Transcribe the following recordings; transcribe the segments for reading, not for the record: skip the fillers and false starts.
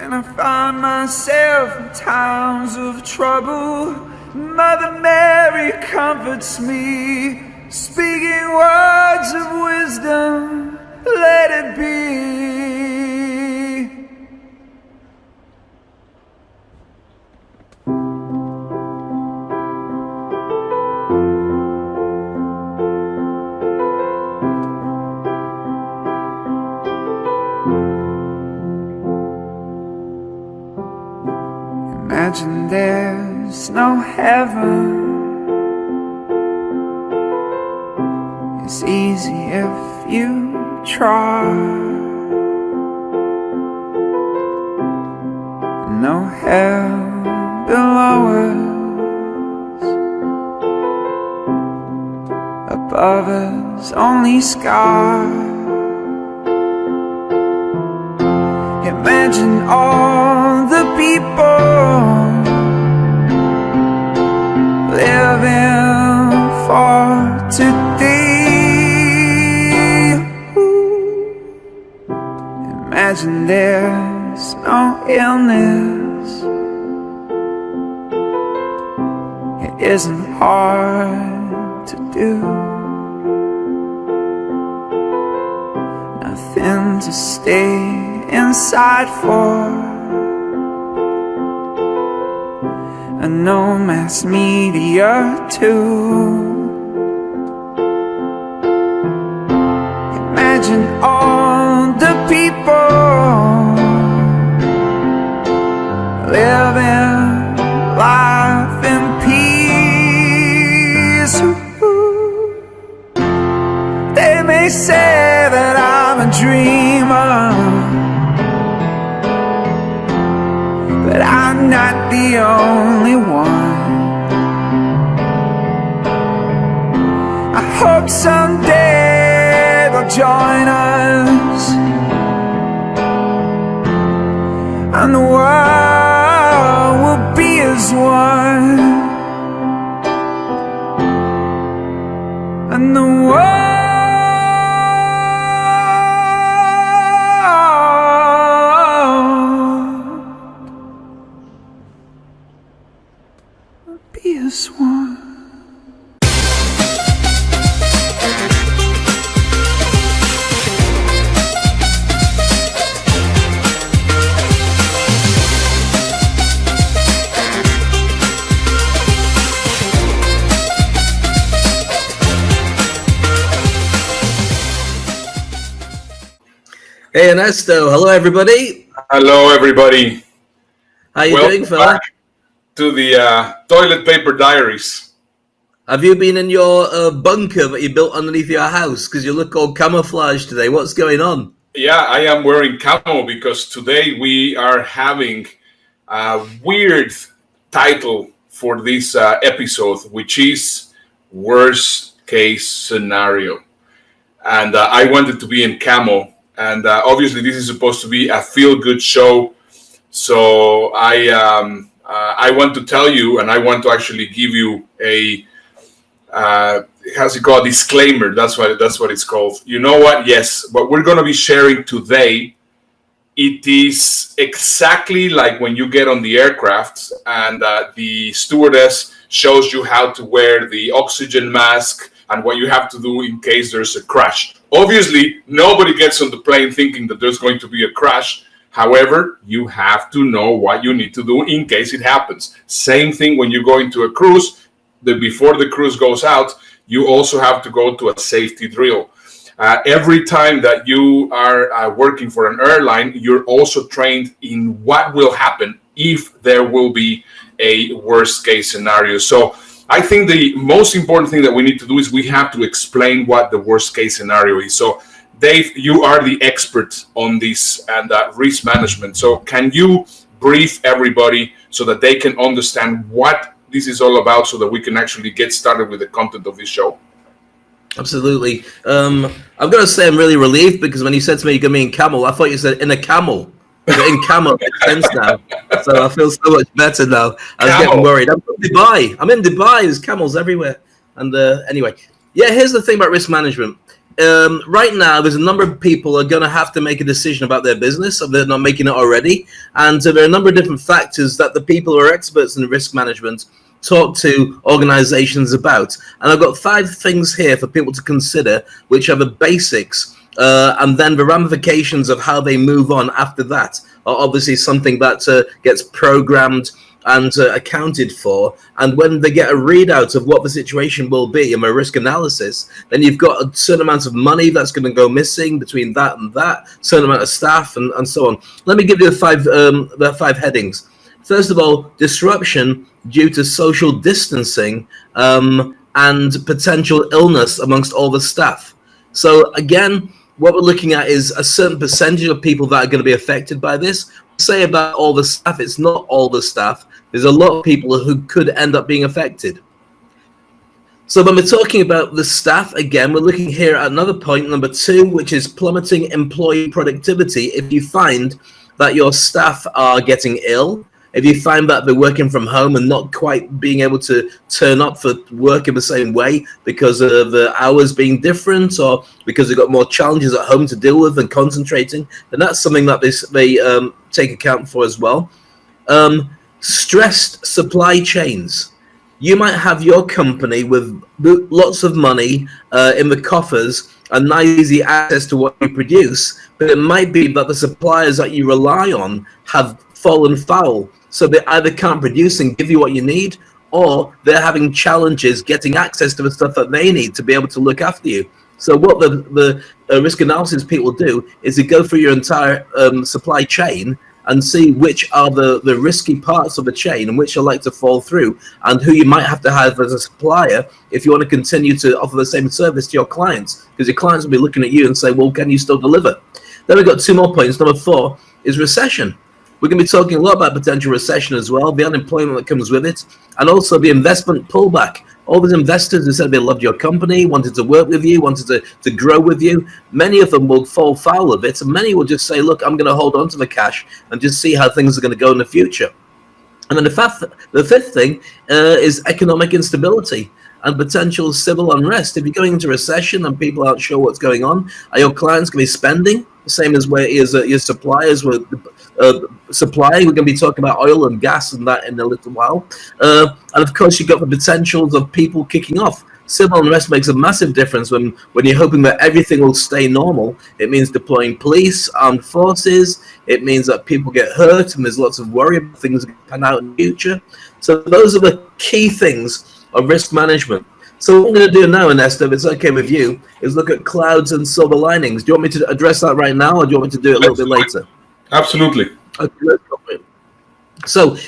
When I find myself in times of trouble, Mother Mary comforts me, speaking words of wisdom, let it be. Imagine there's no heaven. It's easy if you try. No hell below us. Above us, only sky. Imagine all the people living for today. Imagine there's no illness. It isn't hard to do. Nothing to stay inside for, and no mass media too. Imagine all the people living life in peace. They may say that I'm a dreamer, but I'm not the only one. I hope someday they'll join us, and the world will be as one, and the world is one. Hey Ernesto, hello everybody. Hello everybody. How you doing, fella? To the Toilet Paper Diaries. Have you been in your bunker that you built underneath your house? Because you look all camouflaged today. What's going on? Yeah, I am wearing camo because today we are having a weird title for this episode, which is Worst Case Scenario. And I wanted to be in camo. And obviously this is supposed to be a feel-good show. So I want to tell you, and I want to actually give you a how's it called, disclaimer. That's what it's called. You know what? Yes, what we're going to be sharing today, it is exactly like when you get on the aircraft and the stewardess shows you how to wear the oxygen mask and what you have to do in case there's a crash. Obviously, nobody gets on the plane thinking that there's going to be a crash. However, you have to know what you need to do in case it happens. Same thing when you go into a cruise. Before the cruise goes out, you also have to go to a safety drill. Every time that you are working for an airline, you're also trained in what will happen if there will be a worst case scenario. So I think the most important thing that we need to do is we have to explain what the worst case scenario is. So Dave, you are the expert on this and risk management. So can you brief everybody so that they can understand what this is all about so that we can actually get started with the content of this show? Absolutely. I've got to say I'm really relieved because when you said to me you're going to be in camel, I thought you said in a camel. But in camel, it makes sense now. So I feel so much better now. I was getting worried. I'm in Dubai. There's camels everywhere. And anyway, yeah, here's the thing about risk management. right now, there's a number of people who are going to have to make a decision about their business, if they're not making it already. And there are a number of different factors that the people who are experts in risk management talk to organizations about. And I've got 5 things here for people to consider, which are the basics, and then the ramifications of how they move on after that are obviously something that gets programmed and accounted for. And when they get a readout of what the situation will be in a risk analysis, then you've got a certain amount of money that's going to go missing between that and that, certain amount of staff and so on. Let me give you the 5 headings. First of all, disruption due to social distancing and potential illness amongst all the staff. So again, what we're looking at is a certain percentage of people that are going to be affected by this. Say about all the staff, it's not all the staff. There's a lot of people who could end up being affected. So when we're talking about the staff, again, we're looking here at another point, number 2, which is plummeting employee productivity. If you find that your staff are getting ill, if you find that they're working from home and not quite being able to turn up for work in the same way because of the hours being different, or because they've got more challenges at home to deal with and concentrating, then that's something that they take account for as well. Stressed supply chains. You might have your company with lots of money in the coffers and nice easy access to what you produce, but it might be that the suppliers that you rely on have fallen foul. So they either can't produce and give you what you need, or they're having challenges getting access to the stuff that they need to be able to look after you. So what the risk analysis people do is they go through your entire supply chain and see which are the risky parts of the chain and which are like to fall through, and who you might have to have as a supplier if you want to continue to offer the same service to your clients, because your clients will be looking at you and say, well, can you still deliver? Then we've got 2 more points. Number 4 is recession. We're going to be talking a lot about potential recession as well, the unemployment that comes with it, and also the investment pullback. All those investors who said they loved your company, wanted to work with you, wanted to grow with you, many of them will fall foul of it, and many will just say, look, I'm going to hold on to the cash and just see how things are going to go in the future. And then the fifth thing is economic instability and potential civil unrest. If you're going into recession and people aren't sure what's going on, are your clients going to be spending the same as where your suppliers were supplying? We're going to be talking about oil and gas and that in a little while. And of course, you've got the potentials of people kicking off. Civil unrest makes a massive difference when you're hoping that everything will stay normal. It means deploying police, armed forces. It means that people get hurt and there's lots of worry about things that pan out in the future. So those are the key things of risk management. So what I'm going to do now, Ernesto, if it's okay with you, is look at clouds and silver linings. Do you want me to address that right now, or do you want me to do it a little bit later? Absolutely. Okay, let's go for it. So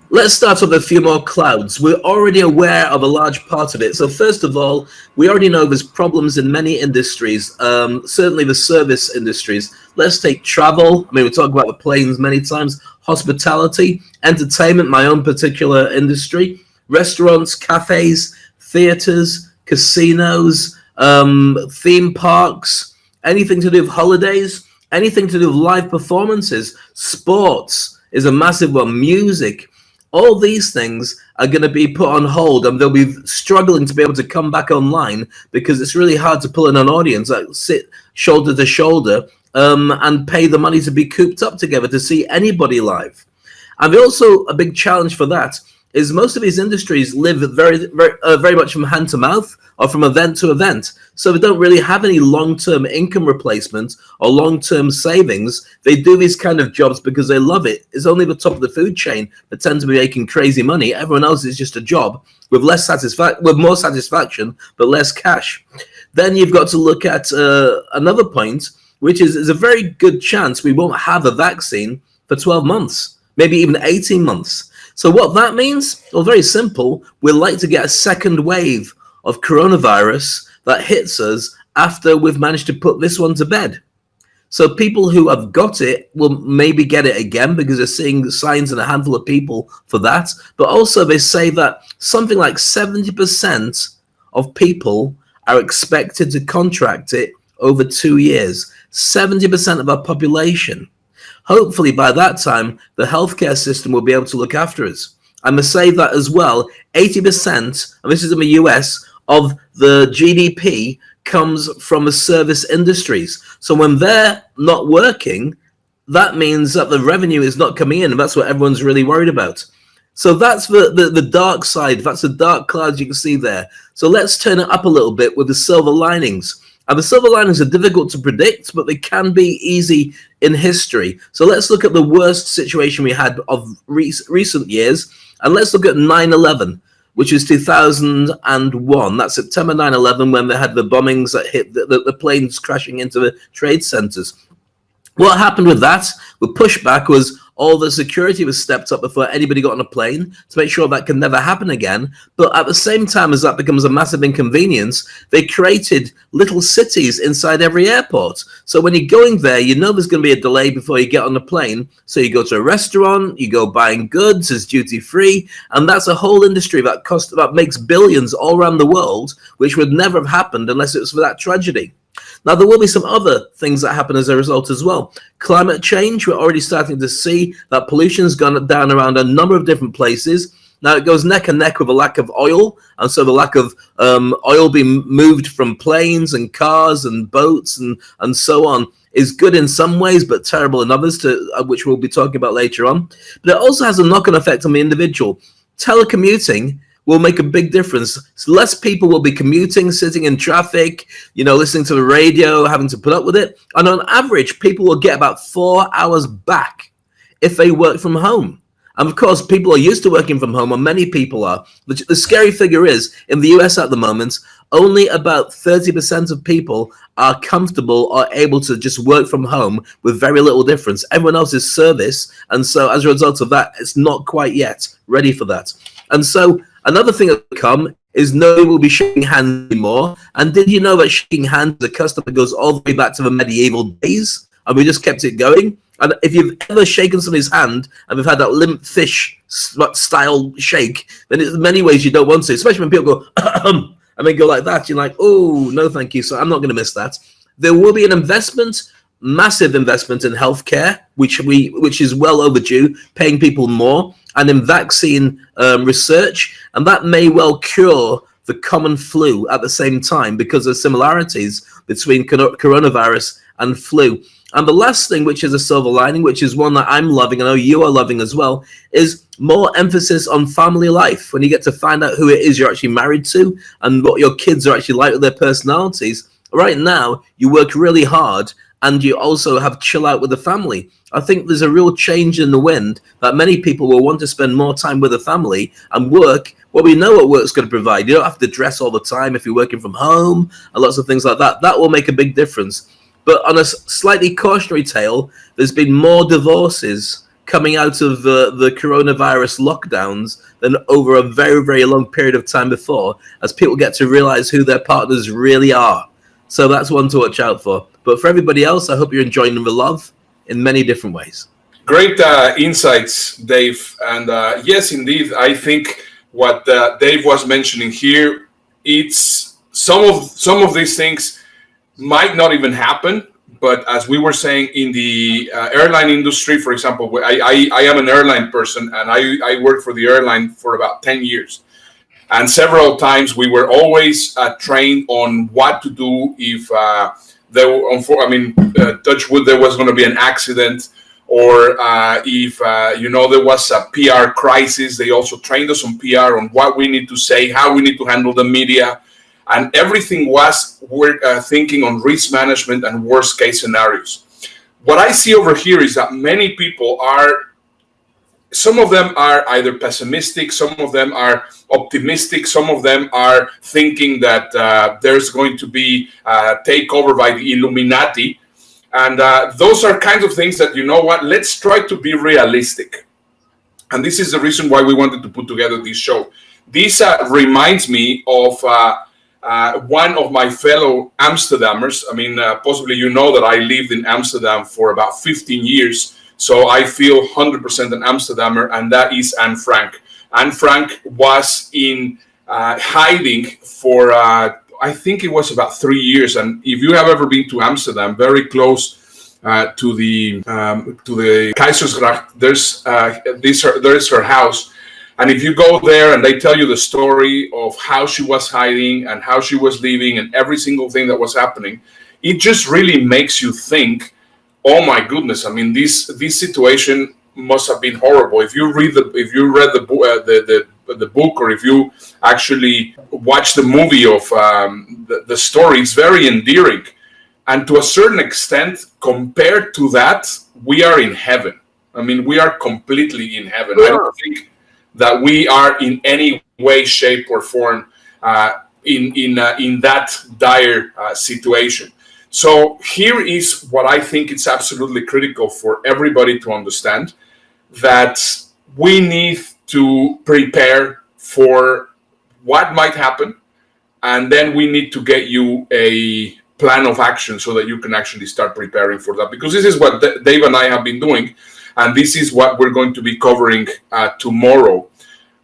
let's start with a few more clouds. We're already aware of a large part of it. So first of all, we already know there's problems in many industries, certainly the service industries. Let's take travel. I mean, we talk about the planes many times. Hospitality, entertainment, my own particular industry, restaurants, cafes, theaters, casinos, theme parks, anything to do with holidays, anything to do with live performances. Sports is a massive one. Music. All these things are going to be put on hold, and they'll be struggling to be able to come back online because it's really hard to pull in an audience that sit shoulder to shoulder and pay the money to be cooped up together to see anybody live. And also a big challenge for that is most of these industries live very much from hand to mouth or from event to event. So they don't really have any long-term income replacement or long-term savings. They do these kind of jobs because they love it. It's only the top of the food chain that tend to be making crazy money. Everyone else is just a job with with more satisfaction, but less cash. Then you've got to look at another point, which is there's a very good chance we won't have a vaccine for 12 months, maybe even 18 months. So what that means? Well, very simple. We're likely to get a second wave of coronavirus that hits us after we've managed to put this one to bed. So people who have got it will maybe get it again because they're seeing signs in a handful of people for that. But also they say that something like 70% of people are expected to contract it over 2 years. 70% of our population. Hopefully by that time, the healthcare system will be able to look after us. I must say that as well, 80%, and this is in the US, of the GDP comes from the service industries. So when they're not working, that means that the revenue is not coming in, and that's what everyone's really worried about. So that's the dark side. That's the dark clouds you can see there. So let's turn it up a little bit with the silver linings. And the silver linings are difficult to predict, but they can be easy in history. So let's look at the worst situation we had of recent years, and let's look at 9/11, which is 2001. That's September 9/11, when they had the bombings that hit the planes crashing into the trade centers. What happened with that, the pushback, was all the security was stepped up before anybody got on a plane to make sure that can never happen again. But at the same time as that becomes a massive inconvenience, they created little cities inside every airport. So when you're going there, you know there's going to be a delay before you get on the plane. So you go to a restaurant, you go buying goods as duty free, and that's a whole industry that makes billions all around the world, which would never have happened unless it was for that tragedy. Now, there will be some other things that happen as a result as well. Climate change, we're already starting to see that pollution's gone down around a number of different places. Now, it goes neck and neck with a lack of oil, and so the lack of oil being moved from planes and cars and boats and so on is good in some ways, but terrible in others, which we'll be talking about later on. But it also has a knock-on effect on the individual. Telecommuting will make a big difference. So less people will be commuting, sitting in traffic, listening to the radio, having to put up with it. And on average, people will get about 4 hours back if they work from home. And of course, people are used to working from home, or many people are. The scary figure is, in the US at the moment, only about 30% of people are comfortable or able to just work from home with very little difference. Everyone else is service. And so as a result of that, it's not quite yet ready for that. And so another thing that will come is nobody will be shaking hands anymore. And did you know that shaking hands with a customer goes all the way back to the medieval days? And we just kept it going. And if you've ever shaken somebody's hand and we've had that limp fish style shake, then in many ways you don't want to, especially when people go, and they go like that. You're like, oh, no, thank you. So I'm not going to miss that. There will be an investment, massive investment in healthcare, which is well overdue, paying people more, and in vaccine research, and that may well cure the common flu at the same time because of similarities between coronavirus and flu. And the last thing, which is a silver lining, which is one that I'm loving, I know you are loving as well, is more emphasis on family life. When you get to find out who it is you're actually married to and what your kids are actually like with their personalities. Right now, you work really hard and you also have chill out with the family. I think there's a real change in the wind that many people will want to spend more time with the family and work. Well, we know what work's going to provide. You don't have to dress all the time if you're working from home and lots of things like that. That will make a big difference. But on a slightly cautionary tale, there's been more divorces coming out of the coronavirus lockdowns than over a very, very long period of time before, as people get to realize who their partners really are. So that's one to watch out for. But for everybody else, I hope you're enjoying the love in many different ways. Great insights, Dave. And yes, indeed, I think what Dave was mentioning here, it's some of these things might not even happen. But as we were saying, in the airline industry, for example, I am an airline person, and I worked for the airline for about 10 years. And several times we were always trained on what to do if touch wood, there was going to be an accident, or if there was a PR crisis. They also trained us on PR, on what we need to say, how we need to handle the media, and everything was thinking on risk management and worst case scenarios. What I see over here is that many people some of them are either pessimistic, some of them are optimistic, some of them are thinking that there's going to be a takeover by the Illuminati. And those are kinds of things that, let's try to be realistic. And this is the reason why we wanted to put together this show. This reminds me of one of my fellow Amsterdammers. I mean, possibly that I lived in Amsterdam for about 15 years. So I feel 100% an Amsterdammer, and that is Anne Frank. Anne Frank was in hiding for, I think it was about 3 years. And if you have ever been to Amsterdam, very close to the Keizersgracht, there is her house. And if you go there and they tell you the story of how she was hiding and how she was leaving and every single thing that was happening, it just really makes you think, oh my goodness, I mean, this situation must have been horrible. If you read the book, or if you actually watch the movie of the story, it's very endearing. And to a certain extent, compared to that, we are in heaven. I mean, we are completely in heaven. I don't think that we are in any way, shape, or form in that dire situation. So here is what I think it's absolutely critical for everybody to understand, that we need to prepare for what might happen, and then we need to get you a plan of action so that you can actually start preparing for that, because this is what Dave and I have been doing, and this is what we're going to be covering tomorrow.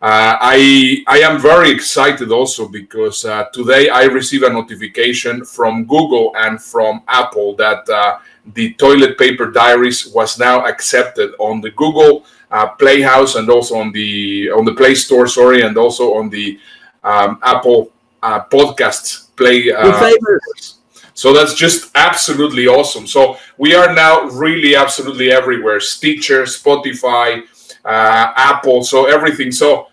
I am very excited also because today I received a notification from Google and from Apple that the Toilet Paper Diaries was now accepted on the Google Playhouse, and also on the Play Store, and also on the Apple Podcasts Play. So that's just absolutely awesome. So we are now really absolutely everywhere: Stitcher, Spotify, Apple, so everything. So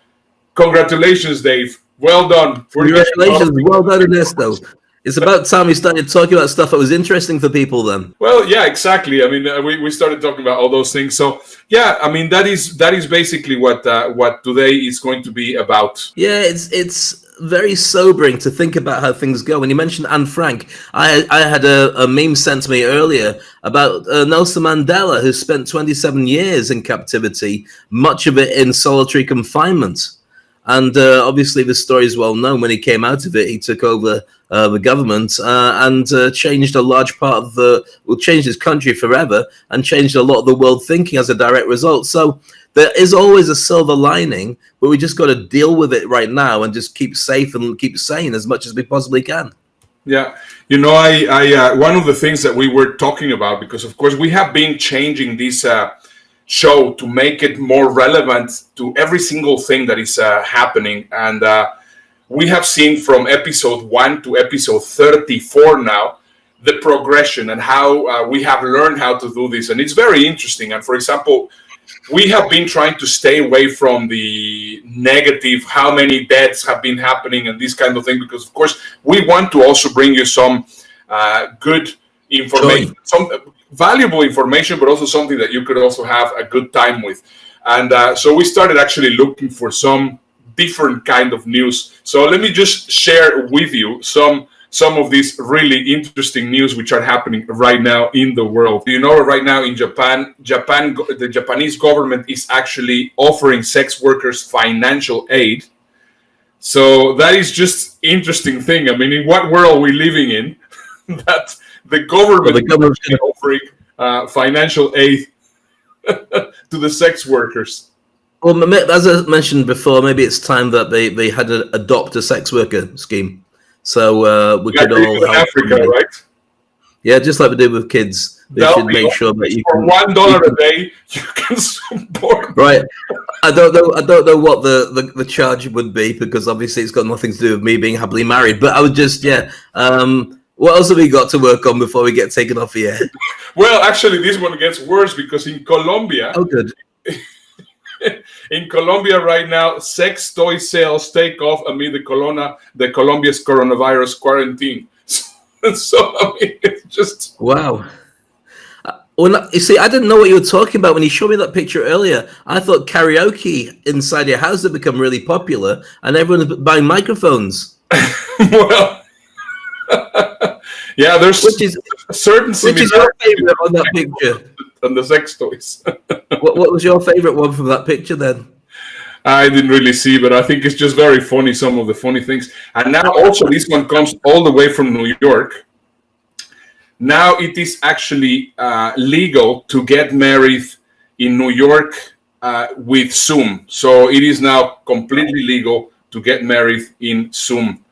congratulations, Dave. Well done. Congratulations. Well done, Ernesto. It's about time we started talking about stuff that was interesting for people then. Well, yeah, exactly. I mean, we started talking about all those things. So, yeah, I mean, that is basically what today is going to be about. Yeah, it's very sobering to think about how things go. When you mentioned Anne Frank, I had a meme sent to me earlier about Nelson Mandela, who spent 27 years in captivity, much of it in solitary confinement. And obviously the story is well known. When he came out of it, he took over the government and changed a large part of changed his country forever and changed a lot of the world thinking as a direct result. So there is always a silver lining, but we just got to deal with it right now and just keep safe and keep sane as much as we possibly can. Yeah. You know, I one of the things that we were talking about, because of course we have been changing this show to make it more relevant to every single thing that is happening. And we have seen from episode 1 to episode 34 now, the progression and how we have learned how to do this. And it's very interesting. And for example, we have been trying to stay away from the negative, how many deaths have been happening and this kind of thing, because of course we want to also bring you some good information, some valuable information, but also something that you could also have a good time with. And so we started actually looking for some different kind of news. So let me just share with you some of these really interesting news which are happening right now in the world. You know, right now in Japan, the Japanese government is actually offering sex workers financial aid. So that is just interesting thing. I mean, in what world are we living in that the government is offering financial aid to the sex workers? Well, as I mentioned before, maybe it's time that they had to adopt a sex worker scheme. So we could all help Africa, right? Yeah, just like we did with kids. They should make sure that you for $1 a day you can support. Right. I don't know what the charge would be, because obviously it's got nothing to do with me being happily married. But I would just what else have we got to work on before we get taken off the air? Well, actually, this one gets worse, because in Colombia, good. In Colombia right now, sex toy sales take off amid the Colombia's coronavirus quarantine. So I mean, it's just wow. Well, you see, I didn't know what you were talking about when you showed me that picture earlier. I thought karaoke inside your house had become really popular, and everyone was buying microphones. Well, yeah, there's certain Which is your favorite on that picture? On the sex toys. What was your favorite one from that picture then? I didn't really see, but I think it's just very funny, some of the funny things. And now also this one comes all the way from New York. Now it is actually legal to get married in New York with Zoom. So it is now completely legal to get married in Zoom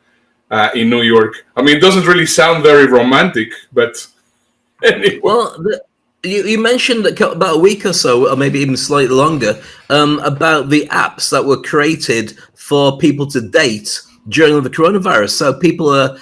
in New York. I mean, it doesn't really sound very romantic, but anyway. Well, You mentioned about a week or so, or maybe even slightly longer, about the apps that were created for people to date during the coronavirus. So people are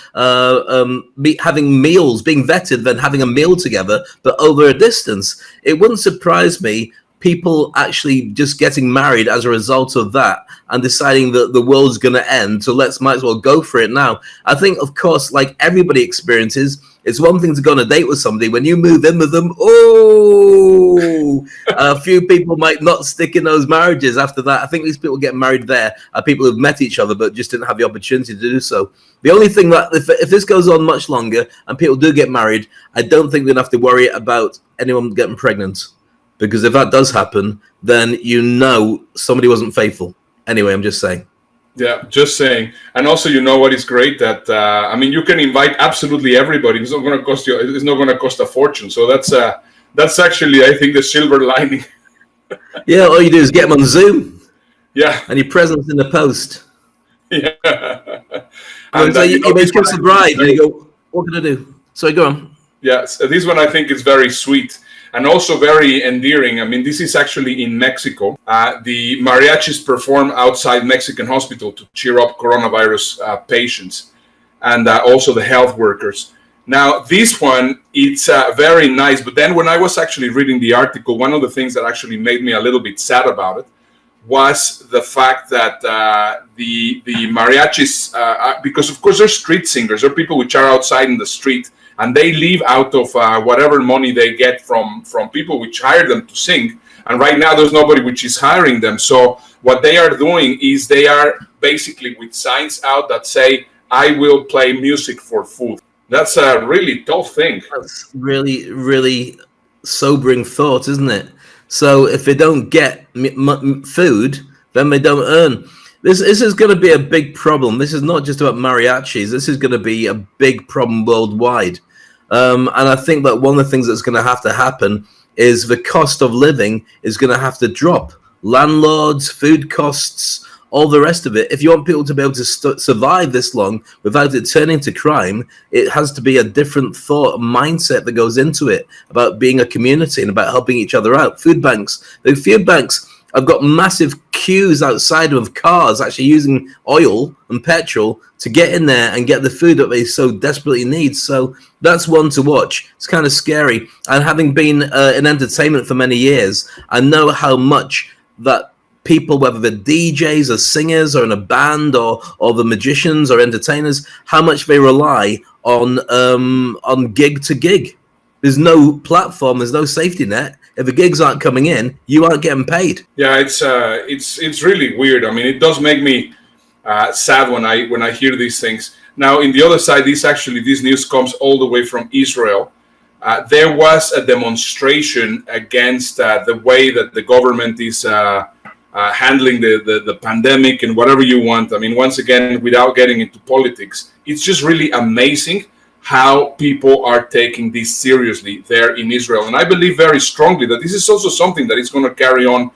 having meals, being vetted, then having a meal together, but over a distance. It wouldn't surprise me people actually just getting married as a result of that and deciding that the world's going to end. So might as well go for it now. I think, of course, like everybody experiences, it's one thing to go on a date with somebody. When you move in with them, a few people might not stick in those marriages after that. I think these people getting married there are people who've met each other but just didn't have the opportunity to do so. The only thing that if this goes on much longer and people do get married, I don't think we're going to have to worry about anyone getting pregnant. Because if that does happen, then somebody wasn't faithful. Anyway, I'm just saying. Yeah, just saying. And also, what is great that you can invite absolutely everybody. It's not going to cost you. It's not going to cost a fortune. So that's actually, I think, the silver lining. Yeah, all you do is get them on Zoom. Yeah, and your presence in the post. Yeah. And so you may kiss the bride, and you go, "What can I do?" So go on. Yes, this one I think is very sweet. And also very endearing. I mean, this is actually in Mexico. The mariachis perform outside Mexican hospital to cheer up coronavirus patients and also the health workers. Now, this one, it's very nice. But then when I was actually reading the article, one of the things that actually made me a little bit sad about it was the fact that the mariachis, because of course they're street singers, they're people which are outside in the street, and they live out of whatever money they get from people which hire them to sing. And right now there's nobody which is hiring them. So what they are doing is they are basically with signs out that say, "I will play music for food." That's a really tough thing. That's really, really sobering thought, isn't it? So if they don't get food, then they don't earn. This is going to be a big problem. This is not just about mariachis. This is going to be a big problem worldwide. And I think that one of the things that's going to have to happen is the cost of living is going to have to drop. Landlords, food costs, all the rest of it. If you want people to be able to survive this long without it turning to crime, it has to be a different thought, mindset that goes into it about being a community and about helping each other out. Food banks. The food banks have got massive queues outside of cars actually using oil and petrol to get in there and get the food that they so desperately need. So that's one to watch. It's kind of scary. And having been in entertainment for many years, I know how much that people, whether they're DJs or singers or in a band or the magicians or entertainers, how much they rely on gig to gig. There's no platform, there's no safety net. If the gigs aren't coming in, you aren't getting paid. Yeah, it's really weird. I mean, it does make me sad when I hear these things. Now, in the other side, this news comes all the way from Israel. There was a demonstration against the way that the government is handling the pandemic and whatever you want. I mean, once again, without getting into politics, it's just really amazing how people are taking this seriously there in Israel. And I believe very strongly that this is also something that is going to carry on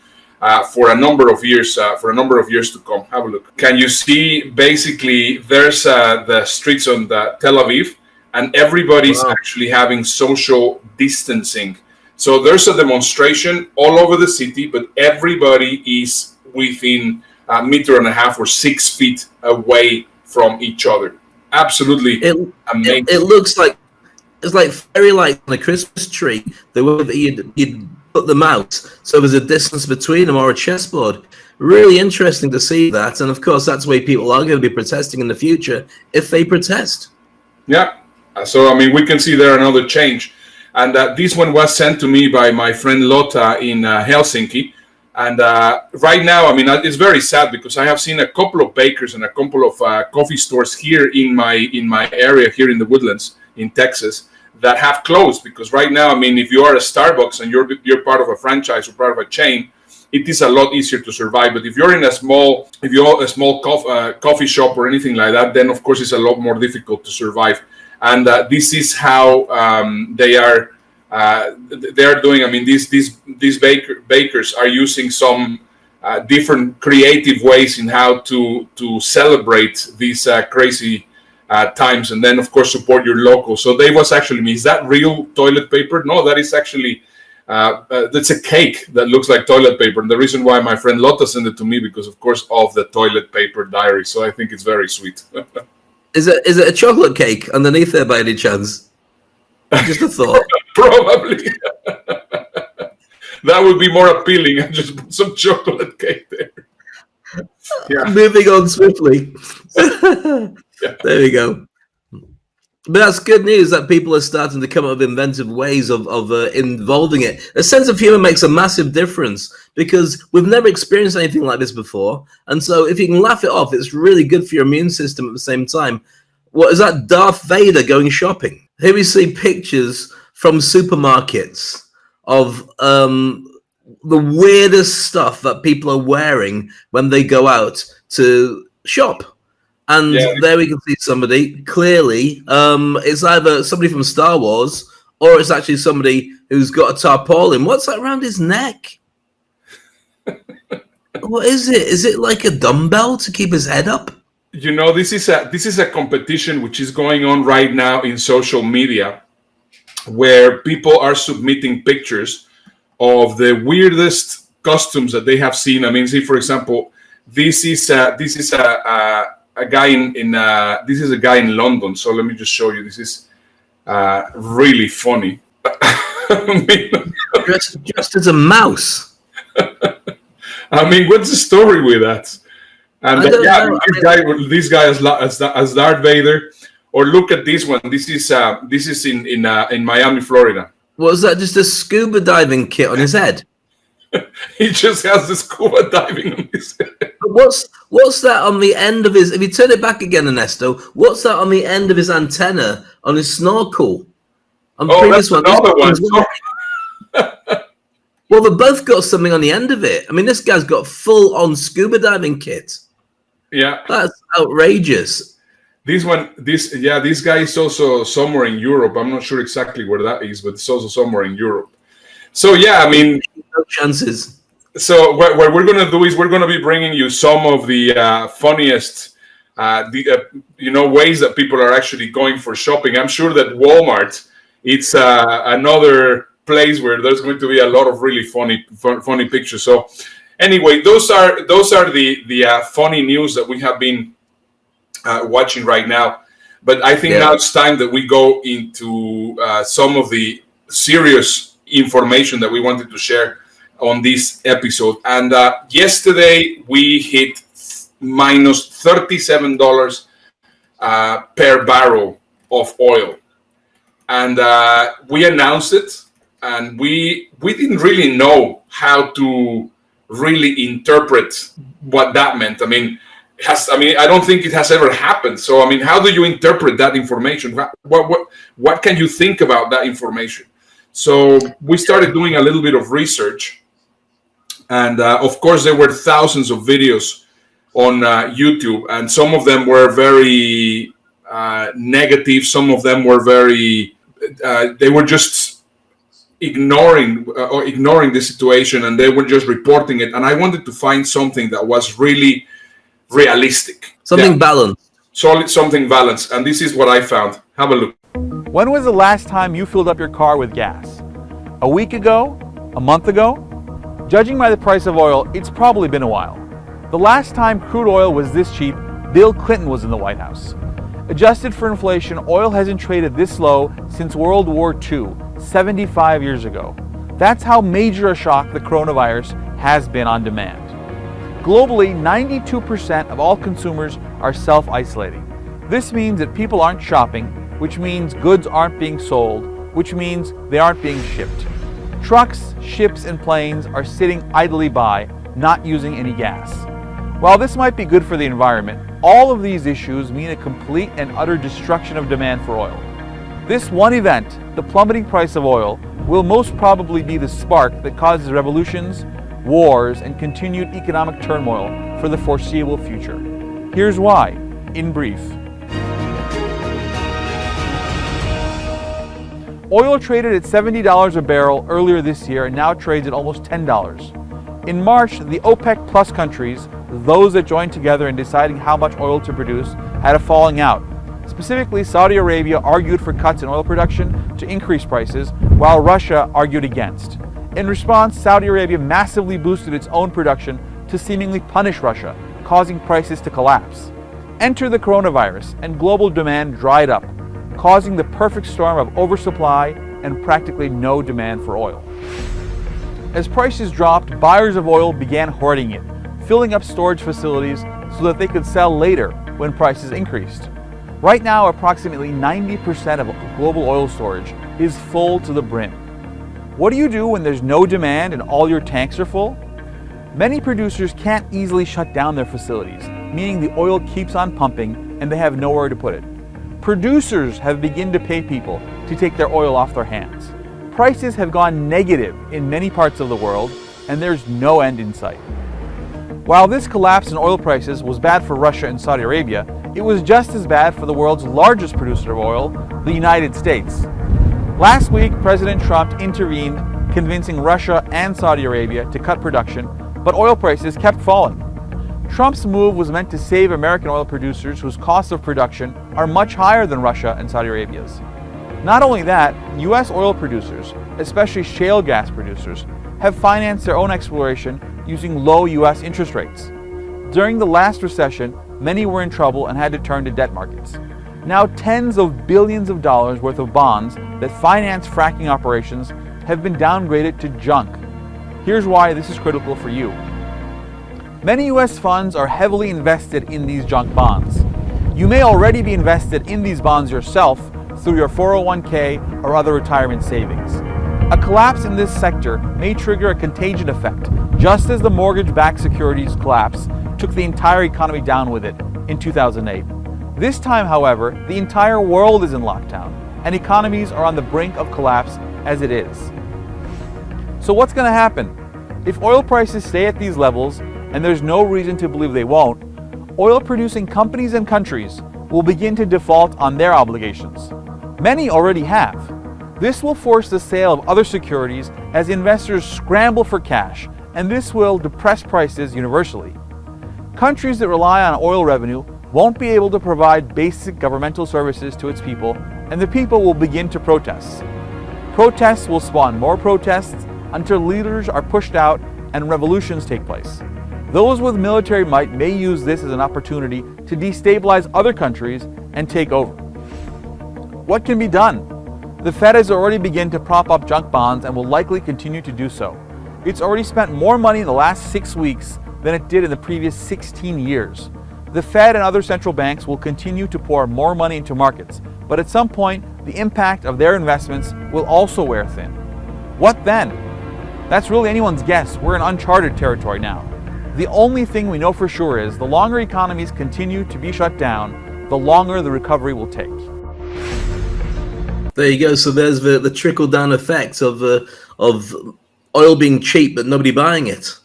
for a number of years to come. Have a look. Can you see, basically, there's the streets on Tel Aviv, and everybody's actually having social distancing. So there's a demonstration all over the city, but everybody is within a meter and a half or 6 feet away from each other. Absolutely amazing. It looks like it's like fairy lights on a Christmas tree. The way that you'd put them out, so there's a distance between them, or a chessboard. Really interesting to see that, and of course that's the way people are going to be protesting in the future if they protest. Yeah. So I mean, we can see there another change, and this one was sent to me by my friend Lotta in Helsinki. And right now, I mean, it's very sad because I have seen a couple of bakers and a couple of coffee stores here in my area here in the Woodlands in Texas that have closed, because right now, I mean, if you are a Starbucks and you're part of a franchise or part of a chain, it is a lot easier to survive. But if you're in a small coffee shop or anything like that, then of course it's a lot more difficult to survive. And this is how they are doing. I mean, these bakers are using some different creative ways in how to celebrate these crazy times, and then of course support your local. So they was actually me. Is that real toilet paper? No, that is actually That's a cake that looks like toilet paper. And the reason why my friend Lotta sent it to me, because of course of the toilet paper diary. So I think it's very sweet. Is it a chocolate cake underneath there by any chance? Just a thought. Probably. That would be more appealing. I just put some chocolate cake there. Yeah. Moving on swiftly. Yeah. There we go. But that's good news that people are starting to come up with inventive ways of involving it. A sense of humor makes a massive difference because we've never experienced anything like this before. And so if you can laugh it off, it's really good for your immune system at the same time. What is that? Darth Vader going shopping. Here we see pictures from supermarkets of the weirdest stuff that people are wearing when they go out to shop. And there we can see somebody, clearly, it's either somebody from Star Wars or it's actually somebody who's got a tarpaulin. What's that around his neck? What is it? Is it like a dumbbell to keep his head up? You know, this is a competition which is going on right now in social media, where people are submitting pictures of the weirdest costumes that they have seen. I mean, see, for example, this is a guy this is a guy in London. So let me just show you. This is really funny. Just as a mouse. I mean, what's the story with that? And this guy as Darth Vader. Or look at this one. This is in Miami, Florida. Was that just a scuba diving kit on his head? He just has the scuba diving on his head. What's that on the end of his? If you turn it back again, Ernesto, what's that on the end of his antenna on his snorkel? On the previous one, another one. Well, they've both got something on the end of it. I mean, this guy's got full-on scuba diving kit. Yeah, that's outrageous. This guy is also somewhere in Europe. I'm not sure exactly where that is, but it's also somewhere in Europe. So yeah, I mean, no chances. So what we're going to do is we're going to be bringing you some of the funniest, ways that people are actually going for shopping. I'm sure that Walmart, it's another place where there's going to be a lot of really funny pictures. So anyway, those are the funny news that we have been watching right now. But I think now it's time that we go into some of the serious information that we wanted to share on this episode. And yesterday we hit minus $37 per barrel of oil, and we announced it, and we didn't really know how to really interpret what that meant. I mean, I don't think it has ever happened. So I mean, how do you interpret that information? What can you think about that information? So we started doing a little bit of research, and of course there were thousands of videos on YouTube, and some of them were very negative. Some of them were they were just ignoring the situation, and they were just reporting it. And I wanted to find something that was really realistic, balanced, solid, something balanced. And this is what I found. Have a look. When was the last time you filled up your car with gas? A week ago? A month ago? Judging by the price of oil, it's probably been a while. The last time crude oil was this cheap, Bill Clinton was in the White House. Adjusted for inflation, oil hasn't traded this low since World War II, 75 years ago. That's how major a shock the coronavirus has been on demand. Globally, 92% of all consumers are self-isolating. This means that people aren't shopping, which means goods aren't being sold, which means they aren't being shipped. Trucks, ships, and planes are sitting idly by, not using any gas. While this might be good for the environment, all of these issues mean a complete and utter destruction of demand for oil. This one event, the plummeting price of oil, will most probably be the spark that causes revolutions, wars, and continued economic turmoil for the foreseeable future. Here's why, in brief. Oil traded at $70 a barrel earlier this year and now trades at almost $10. In March, the OPEC Plus countries, those that joined together in deciding how much oil to produce, had a falling out. Specifically, Saudi Arabia argued for cuts in oil production to increase prices, while Russia argued against. In response, Saudi Arabia massively boosted its own production to seemingly punish Russia, causing prices to collapse. Enter the coronavirus, and global demand dried up, causing the perfect storm of oversupply and practically no demand for oil. As prices dropped, buyers of oil began hoarding it, filling up storage facilities so that they could sell later when prices increased. Right now, approximately 90% of global oil storage is full to the brim. What do you do when there's no demand and all your tanks are full? Many producers can't easily shut down their facilities, meaning the oil keeps on pumping and they have nowhere to put it. Producers have begun to pay people to take their oil off their hands. Prices have gone negative in many parts of the world, and there's no end in sight. While this collapse in oil prices was bad for Russia and Saudi Arabia, it was just as bad for the world's largest producer of oil, the United States. Last week, President Trump intervened, convincing Russia and Saudi Arabia to cut production, but oil prices kept falling. Trump's move was meant to save American oil producers whose costs of production are much higher than Russia and Saudi Arabia's. Not only that, U.S. oil producers, especially shale gas producers, have financed their own exploration using low U.S. interest rates. During the last recession, many were in trouble and had to turn to debt markets. Now tens of billions of dollars worth of bonds that finance fracking operations have been downgraded to junk. Here's why this is critical for you. Many U.S. funds are heavily invested in these junk bonds. You may already be invested in these bonds yourself through your 401k or other retirement savings. A collapse in this sector may trigger a contagion effect, just as the mortgage-backed securities collapse took the entire economy down with it in 2008. This time, however, the entire world is in lockdown, and economies are on the brink of collapse as it is. So what's going to happen? If oil prices stay at these levels, and there's no reason to believe they won't, oil-producing companies and countries will begin to default on their obligations. Many already have. This will force the sale of other securities as investors scramble for cash, and this will depress prices universally. Countries that rely on oil revenue won't be able to provide basic governmental services to its people, and the people will begin to protest. Protests will spawn more protests until leaders are pushed out and revolutions take place. Those with military might may use this as an opportunity to destabilize other countries and take over. What can be done? The Fed has already begun to prop up junk bonds and will likely continue to do so. It's already spent more money in the last 6 weeks than it did in the previous 16 years. The Fed and other central banks will continue to pour more money into markets, but at some point, the impact of their investments will also wear thin. What then? That's really anyone's guess. We're in uncharted territory now. The only thing we know for sure is the longer economies continue to be shut down, the longer the recovery will take. There you go. So there's the trickle-down effect of oil being cheap but nobody buying it.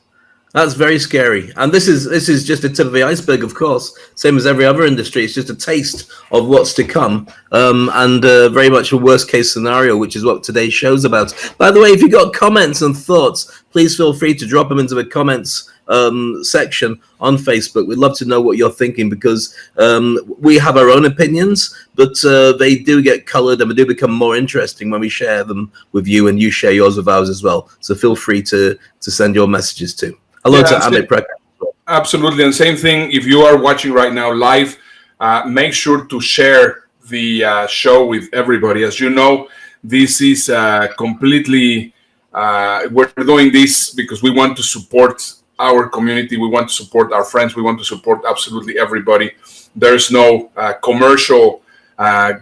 That's very scary. And this is just the tip of the iceberg, of course. Same as every other industry. It's just a taste of what's to come, and very much a worst-case scenario, which is what today's show's about. By the way, if you've got comments and thoughts, please feel free to drop them into the comments section on Facebook. We'd love to know what you're thinking, because we have our own opinions, but they do get colored and they do become more interesting when we share them with you, and you share yours with ours as well. So feel free to send your messages too. Hello to Amit Prakash. Absolutely, and same thing. If you are watching right now live, make sure to share the show with everybody. As you know, this is completely. We're doing this because we want to support our community. We want to support our friends. We want to support absolutely everybody. There's no commercial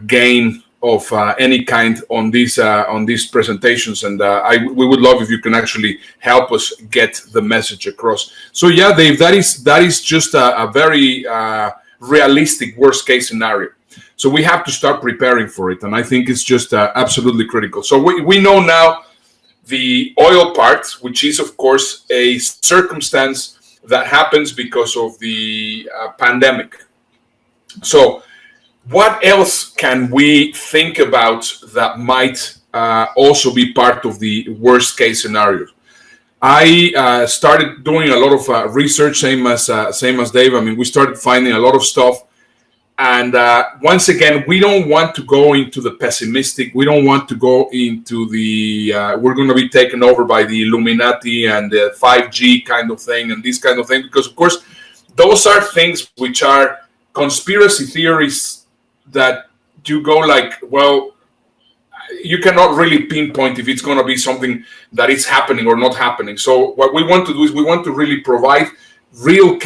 gain of any kind on these presentations, and we would love if you can actually help us get the message across. So yeah, Dave, that is just a very realistic worst case scenario. So we have to start preparing for it, and I think it's just absolutely critical. So we know now the oil part, which is of course a circumstance that happens because of the pandemic. So what else can we think about that might also be part of the worst case scenario? I started doing a lot of research, same as Dave. I mean, we started finding a lot of stuff. And once again, we don't want to go into the pessimistic. We don't want to go into the we're going to be taken over by the Illuminati and the 5G kind of thing and this kind of thing, because of course those are things which are conspiracy theories that you go like, well, you cannot really pinpoint if it's going to be something that is happening or not happening. So what we want to do is we want to really provide real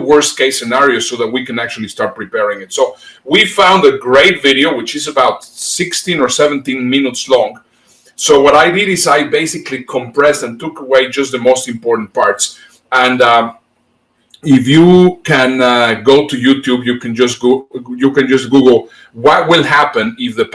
worst case scenarios so that we can actually start preparing it. So we found a great video, which is about 16 or 17 minutes long. So what I did is I basically compressed and took away just the most important parts. And if you can go to YouTube, you can just Google what will happen if the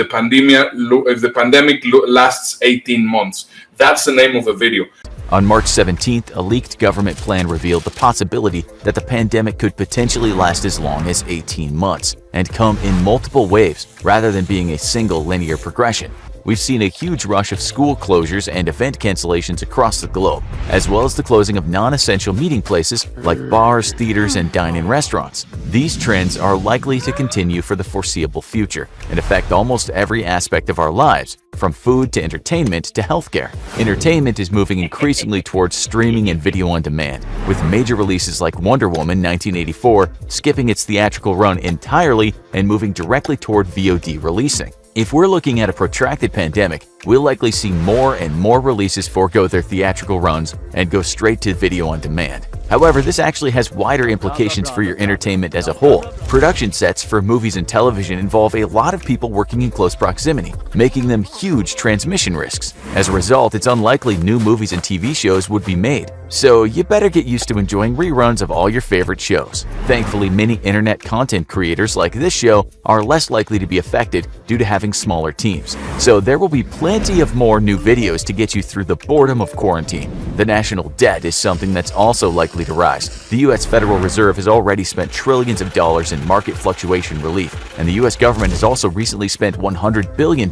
pandemic lasts 18 months. That's the name of the video. On March 17th, a leaked government plan revealed the possibility that the pandemic could potentially last as long as 18 months and come in multiple waves rather than being a single linear progression. We've seen a huge rush of school closures and event cancellations across the globe, as well as the closing of non-essential meeting places like bars, theaters, and dine-in restaurants. These trends are likely to continue for the foreseeable future and affect almost every aspect of our lives, from food to entertainment to healthcare. Entertainment is moving increasingly towards streaming and video on demand, with major releases like Wonder Woman 1984 skipping its theatrical run entirely and moving directly toward VOD releasing. If we're looking at a protracted pandemic, we'll likely see more and more releases forego their theatrical runs and go straight to video on demand. However, this actually has wider implications for your entertainment as a whole. Production sets for movies and television involve a lot of people working in close proximity, making them huge transmission risks. As a result, it's unlikely new movies and TV shows would be made. So you better get used to enjoying reruns of all your favorite shows. Thankfully, many internet content creators like this show are less likely to be affected due to having smaller teams. So there will be plenty of more new videos to get you through the boredom of quarantine. The national debt is something that's also likely to rise. The U.S. Federal Reserve has already spent trillions of dollars in market fluctuation relief, and the U.S. government has also recently spent $100 billion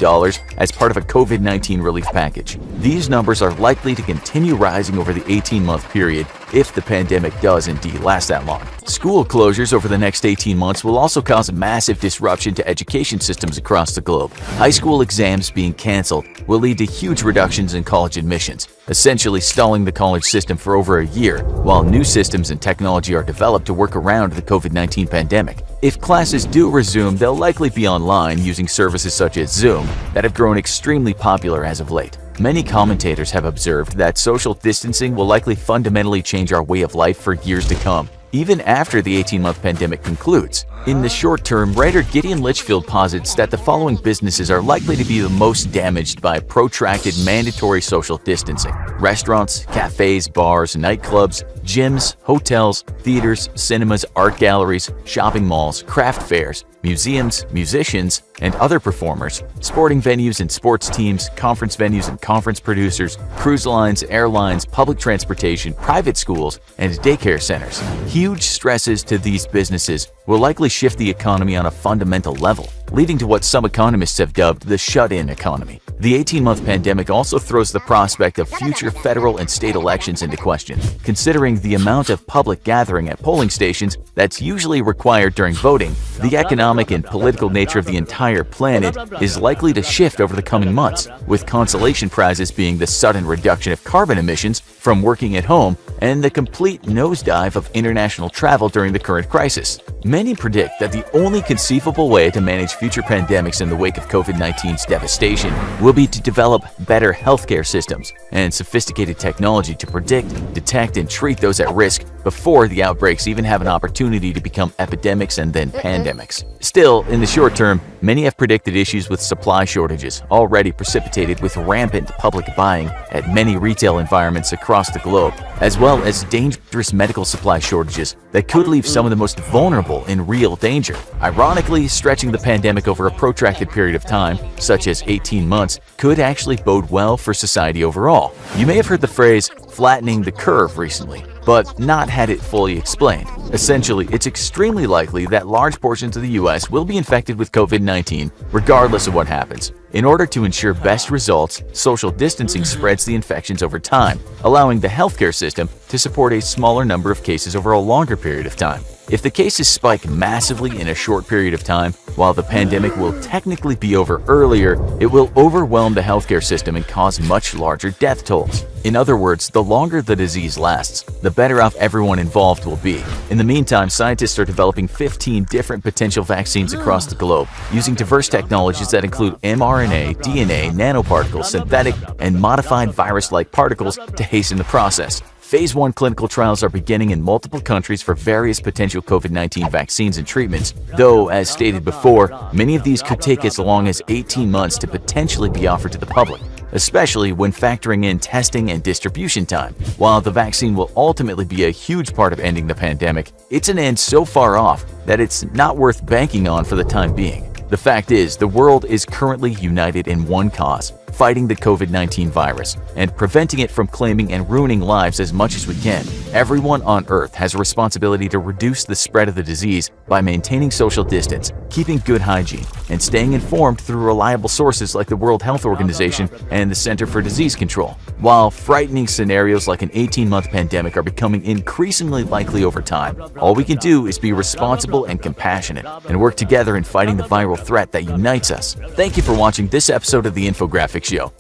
as part of a COVID-19 relief package. These numbers are likely to continue rising over the 18-month period if the pandemic does indeed last that long. School closures over the next 18 months will also cause massive disruption to education systems across the globe. High school exams being canceled will lead to huge reductions in college admissions, essentially stalling the college system for over a year, while new systems and technology are developed to work around the COVID-19 pandemic. If classes do resume, they'll likely be online using services such as Zoom that have grown extremely popular as of late. Many commentators have observed that social distancing will likely fundamentally change our way of life for years to come, even after the 18-month pandemic concludes. In the short term, writer Gideon Litchfield posits that the following businesses are likely to be the most damaged by protracted mandatory social distancing: restaurants, cafes, bars, nightclubs, gyms, hotels, theaters, cinemas, art galleries, shopping malls, craft fairs, museums, musicians, and other performers, sporting venues and sports teams, conference venues and conference producers, cruise lines, airlines, public transportation, private schools, and daycare centers. Huge stresses to these businesses will likely shift the economy on a fundamental level, leading to what some economists have dubbed the shut-in economy. The 18-month pandemic also throws the prospect of future federal and state elections into question, considering the amount of public gathering at polling stations that's usually required during voting. The economic and political nature of the entire planet is likely to shift over the coming months, with consolation prizes being the sudden reduction of carbon emissions from working at home and the complete nosedive of international travel during the current crisis. Many predict that the only conceivable way to manage future pandemics in the wake of COVID-19's devastation will be to develop better healthcare systems and sophisticated technology to predict, detect, and treat those at risk before the outbreaks even have an opportunity to become epidemics and then pandemics. Still, in the short term, many have predicted issues with supply shortages, already precipitated with rampant public buying at many retail environments across the globe, as well as dangerous medical supply shortages that could leave some of the most vulnerable in real danger. Ironically, stretching the pandemic over a protracted period of time, such as 18 months, could actually bode well for society overall. You may have heard the phrase flattening the curve recently, but not had it fully explained. Essentially, it's extremely likely that large portions of the US will be infected with COVID-19 regardless of what happens. In order to ensure best results, social distancing spreads the infections over time, allowing the healthcare system to support a smaller number of cases over a longer period of time. If the cases spike massively in a short period of time, while the pandemic will technically be over earlier, it will overwhelm the healthcare system and cause much larger death tolls. In other words, the longer the disease lasts, the better off everyone involved will be. In the meantime, scientists are developing 15 different potential vaccines across the globe, using diverse technologies that include mRNA, DNA, nanoparticles, synthetic, and modified virus-like particles to hasten the process. Phase 1 clinical trials are beginning in multiple countries for various potential COVID-19 vaccines and treatments, though, as stated before, many of these could take as long as 18 months to potentially be offered to the public, especially when factoring in testing and distribution time. While the vaccine will ultimately be a huge part of ending the pandemic, it's an end so far off that it's not worth banking on for the time being. The fact is, the world is currently united in one cause: fighting the COVID-19 virus and preventing it from claiming and ruining lives as much as we can. Everyone on Earth has a responsibility to reduce the spread of the disease by maintaining social distance, keeping good hygiene, and staying informed through reliable sources like the World Health Organization and the Center for Disease Control. While frightening scenarios like an 18-month pandemic are becoming increasingly likely over time, all we can do is be responsible and compassionate and work together in fighting the viral threat that unites us. Thank you for watching this episode of the Infographics Show.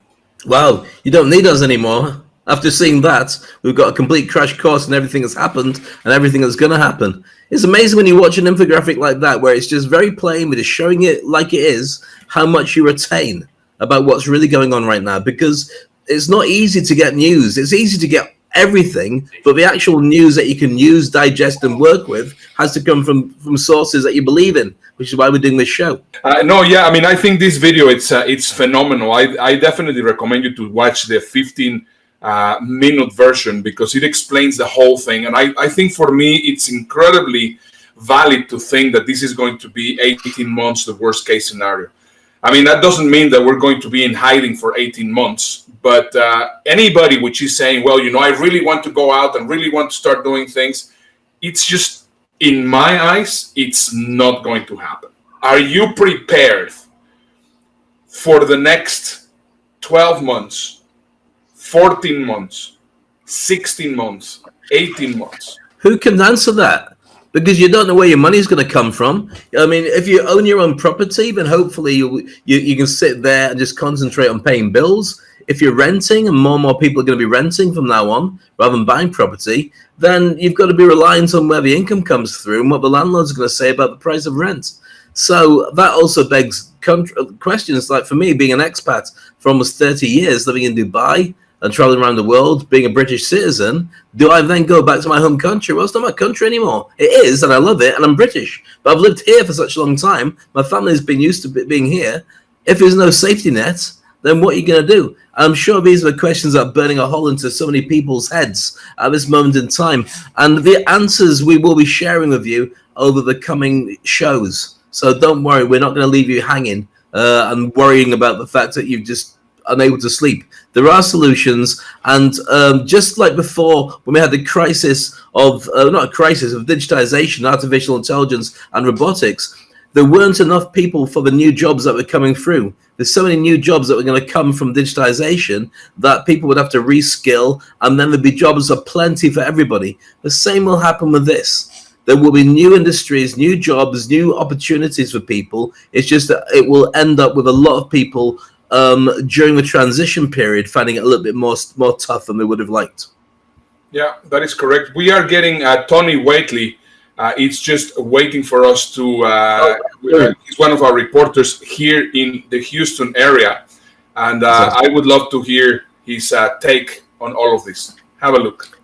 Wow, you don't need us anymore. After seeing that, we've got a complete crash course on everything that's happened and everything that's going to happen. It's amazing when you watch an infographic like that, where it's just very plain, but it's showing it like it is, how much you retain about what's really going on right now. Because it's not easy to get news. It's easy to get everything, but the actual news that you can use, digest, and work with has to come from sources that you believe in, which is why we're doing this show. I think this video, it's phenomenal. I definitely recommend you to watch the 15-minute version, because it explains the whole thing. And I think for me, it's incredibly valid to think that this is going to be 18 months, the worst case scenario. I mean, that doesn't mean that we're going to be in hiding for 18 months. But anybody which is saying, well, I really want to go out and really want to start doing things, it's just, in my eyes, it's not going to happen. Are you prepared for the next 12 months, 14 months, 16 months, 18 months? Who can answer that? Because you don't know where your money's going to come from. I mean, if you own your own property, then hopefully you can sit there and just concentrate on paying bills. If you're renting, and more people are going to be renting from now on rather than buying property, then you've got to be reliant on where the income comes through and what the landlord's going to say about the price of rent. So that also begs questions. Like, for me, being an expat for almost 30 years, living in Dubai and traveling around the world, being a British citizen, do I then go back to my home country? Well, it's not my country anymore. It is, and I love it, and I'm British. But I've lived here for such a long time. My family's been used to being here. If there's no safety net, then what are you going to do? I'm sure these are the questions that are burning a hole into so many people's heads at this moment in time. And the answers we will be sharing with you over the coming shows. So don't worry, we're not going to leave you hanging and worrying about the fact that you've just unable to sleep. There are solutions, and just like before, when we had the crisis of not a crisis of digitization, artificial intelligence, and robotics, there weren't enough people for the new jobs that were coming through. There's so many new jobs that were going to come from digitization that people would have to reskill, and then there'd be jobs aplenty for everybody. The same will happen with this. There will be new industries, new jobs, new opportunities for people. It's just that it will end up with a lot of people during the transition period finding it a little bit more tough than they would have liked. Yeah, that is correct. We are getting Tony Waitley. It's just waiting for us to. He's one of our reporters here in the Houston area, and I would love to hear his take on all of this. Have a look.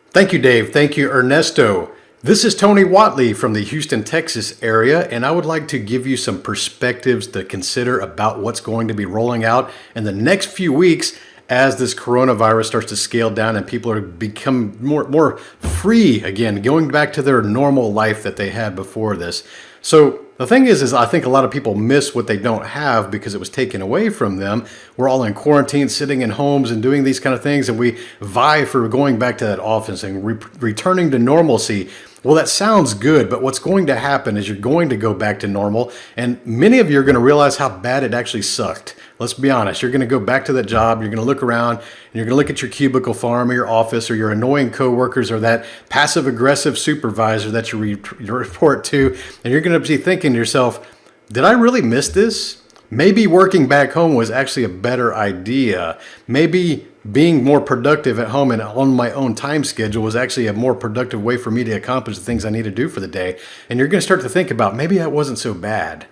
Thank you, Dave. Thank you, Ernesto. This is Tony Watley from the Houston, Texas area, and I would like to give you some perspectives to consider about what's going to be rolling out in the next few weeks as this coronavirus starts to scale down and people are become more free again, going back to their normal life that they had before this. So the thing is I think a lot of people miss what they don't have because it was taken away from them. We're all in quarantine, sitting in homes and doing these kind of things, and we vie for going back to that office and returning to normalcy. Well, that sounds good, but what's going to happen is you're going to go back to normal, and many of you are going to realize how bad it actually sucked. Let's be honest. You're going to go back to that job. You're going to look around, and you're going to look at your cubicle farm or your office or your annoying coworkers or that passive-aggressive supervisor that you report to, and you're going to be thinking to yourself, did I really miss this? Maybe working back home was actually a better idea. Maybe being more productive at home and on my own time schedule was actually a more productive way for me to accomplish the things I need to do for the day. And you're going to start to think about, maybe that wasn't so bad.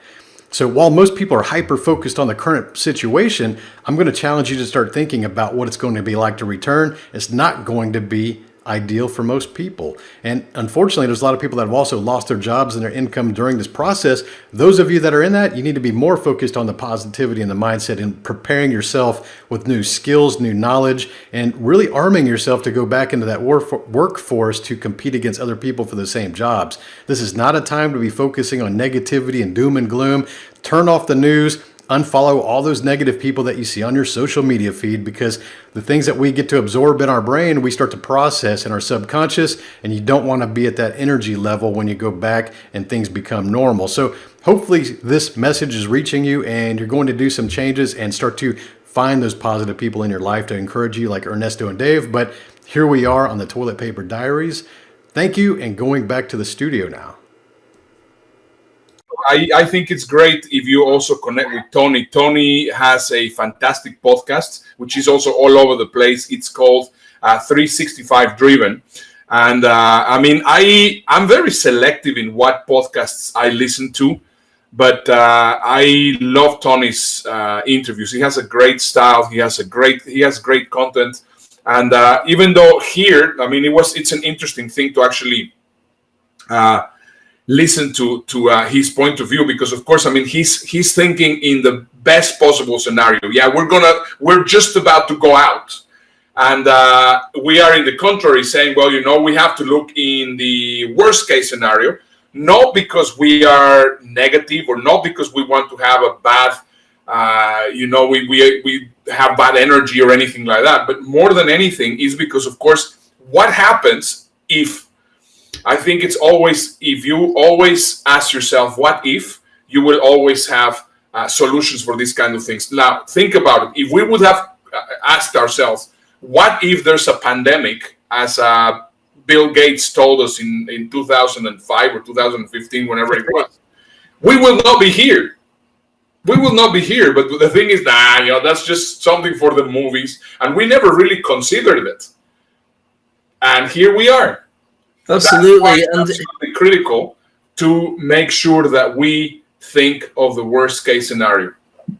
So while most people are hyper-focused on the current situation, I'm going to challenge you to start thinking about what it's going to be like to return. It's not going to be ideal for most people. And unfortunately, there's a lot of people that have also lost their jobs and their income during this process. Those of you that are in that, you need to be more focused on the positivity and the mindset and preparing yourself with new skills, new knowledge, and really arming yourself to go back into that workforce to compete against other people for the same jobs. This is not a time to be focusing on negativity and doom and gloom. Turn off the news. Unfollow all those negative people that you see on your social media feed, because the things that we get to absorb in our brain, we start to process in our subconscious, and you don't want to be at that energy level when you go back and things become normal. So hopefully this message is reaching you and you're going to do some changes and start to find those positive people in your life to encourage you, like Ernesto and Dave. But here we are on the Toilet Paper Diaries. Thank you, and going back to the studio now. I think it's great if you also connect with Tony. Tony has a fantastic podcast, which is also all over the place. It's called 365 Driven. And I'm very selective in what podcasts I listen to, but I love Tony's interviews. He has a great style. He has great content. And even though here, it's an interesting thing to actually listen to his point of view, because of course, he's thinking in the best possible scenario. Yeah, we're just about to go out, and we are in the contrary saying, well, we have to look in the worst case scenario, not because we are negative or not because we want to have a bad we have bad energy or anything like that, but more than anything is because, of course, what happens if, I think it's always, if you always ask yourself, what if, you will always have solutions for these kind of things. Now, think about it. If we would have asked ourselves, what if there's a pandemic, as Bill Gates told us in 2005 or 2015, whenever it was, we will not be here. We will not be here. But the thing is, that's just something for the movies. And we never really considered it. And here we are. Absolutely. That's absolutely critical to make sure that we think of the worst case scenario. And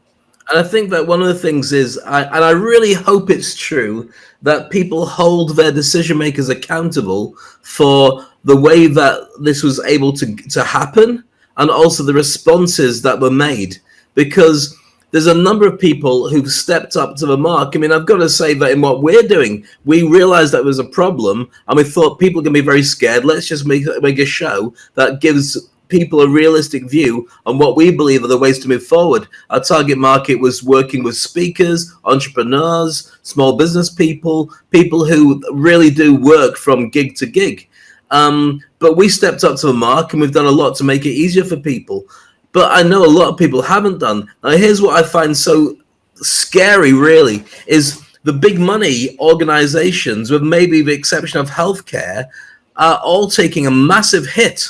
I think that one of the things is, I really hope it's true, that people hold their decision makers accountable for the way that this was able to happen, and also the responses that were made. Because there's a number of people who've stepped up to the mark. I've got to say that in what we're doing, we realized that was a problem, and we thought people are going to be very scared. Let's just make a show that gives people a realistic view on what we believe are the ways to move forward. Our target market was working with speakers, entrepreneurs, small business people who really do work from gig to gig. But we stepped up to the mark, and we've done a lot to make it easier for people. But I know a lot of people haven't done. Now, here's what I find so scary, really, is the big money organizations, with maybe the exception of healthcare, are all taking a massive hit.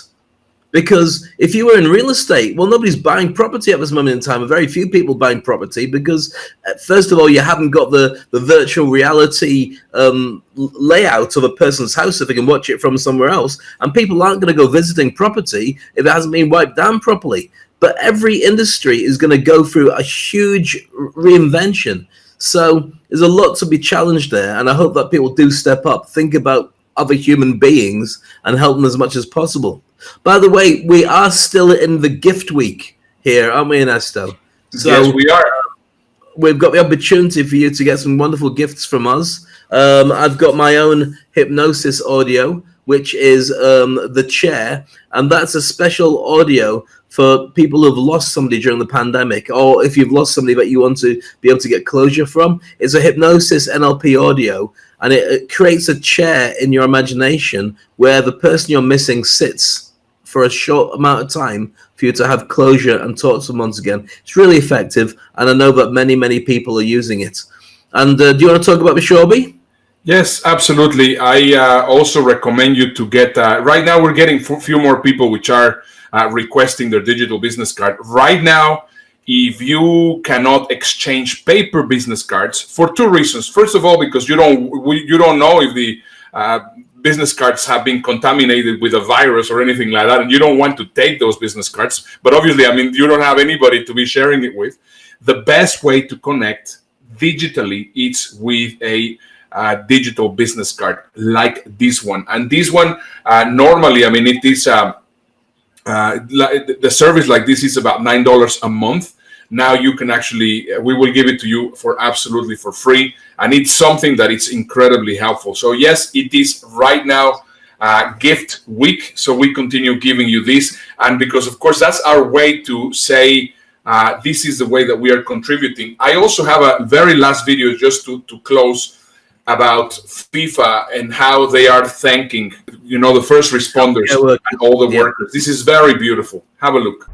Because if you were in real estate, well, nobody's buying property at this moment in time. Very few people buying property because, first of all, you haven't got the virtual reality layout of a person's house if they can watch it from somewhere else. And people aren't going to go visiting property if it hasn't been wiped down properly. But every industry is going to go through a huge reinvention. So there's a lot to be challenged there. And I hope that people do step up, think about other human beings, and help them as much as possible. By the way, we are still in the gift week here, aren't we, Ernesto? So yes, we are. We've got the opportunity for you to get some wonderful gifts from us. I've got my own hypnosis audio, which is the chair, and that's a special audio for people who've lost somebody during the pandemic, or if you've lost somebody that you want to be able to get closure from. It's a hypnosis NLP audio, and it creates a chair in your imagination where the person you're missing sits for a short amount of time for you to have closure and talk to them once again. It's really effective, and I know that many people are using it. And do you want to talk about the Shorby? Yes, absolutely. I also recommend you to get, right now we're getting a few more people which are requesting their digital business card. Right now, if you cannot exchange paper business cards for two reasons. First of all, because you don't know if the business cards have been contaminated with a virus or anything like that, and you don't want to take those business cards. But obviously, I mean, you don't have anybody to be sharing it with. The best way to connect digitally is with a digital business card like this one. And this one, normally, I mean, it is the service like this is about $9 a month. Now you can actually, we will give it to you for absolutely for free, and it's something that is incredibly helpful. So yes, it is right now gift week, so we continue giving you this, and because of course that's our way to say this is the way that we are contributing. I also have a very last video just to close about FIFA and how they are thanking, you know, the first responders and all the workers. This is very beautiful. Have a look.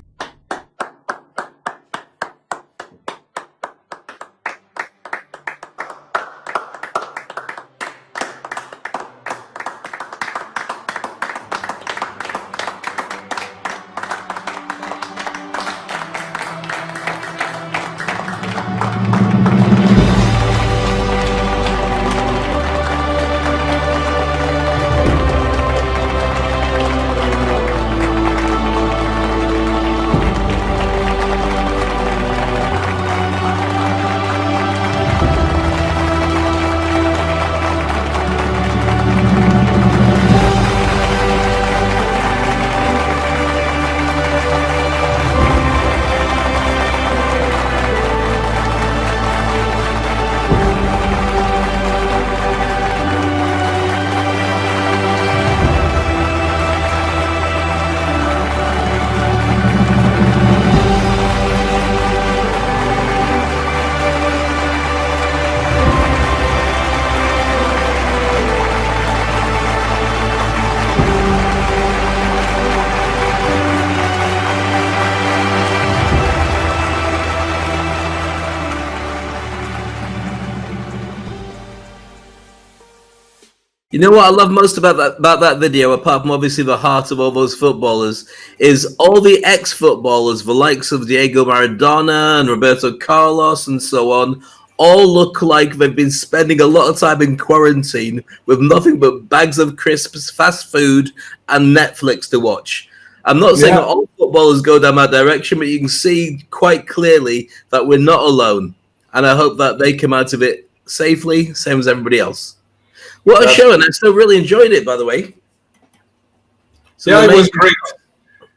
You know what I love most about that video, apart from obviously the heart of all those footballers, is all the ex-footballers, the likes of Diego Maradona and Roberto Carlos and so on, all look like they've been spending a lot of time in quarantine with nothing but bags of crisps, fast food, and Netflix to watch. I'm not saying that all footballers go down that direction, but you can see quite clearly that we're not alone. And I hope that they come out of it safely, same as everybody else. What a show, and I still really enjoyed it, by the way. So it was great.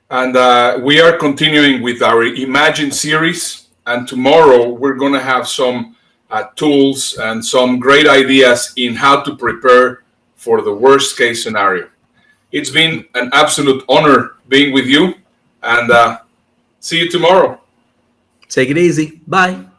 And we are continuing with our Imagine series. And tomorrow we're going to have some tools and some great ideas in how to prepare for the worst case scenario. It's been an absolute honor being with you. And see you tomorrow. Take it easy. Bye.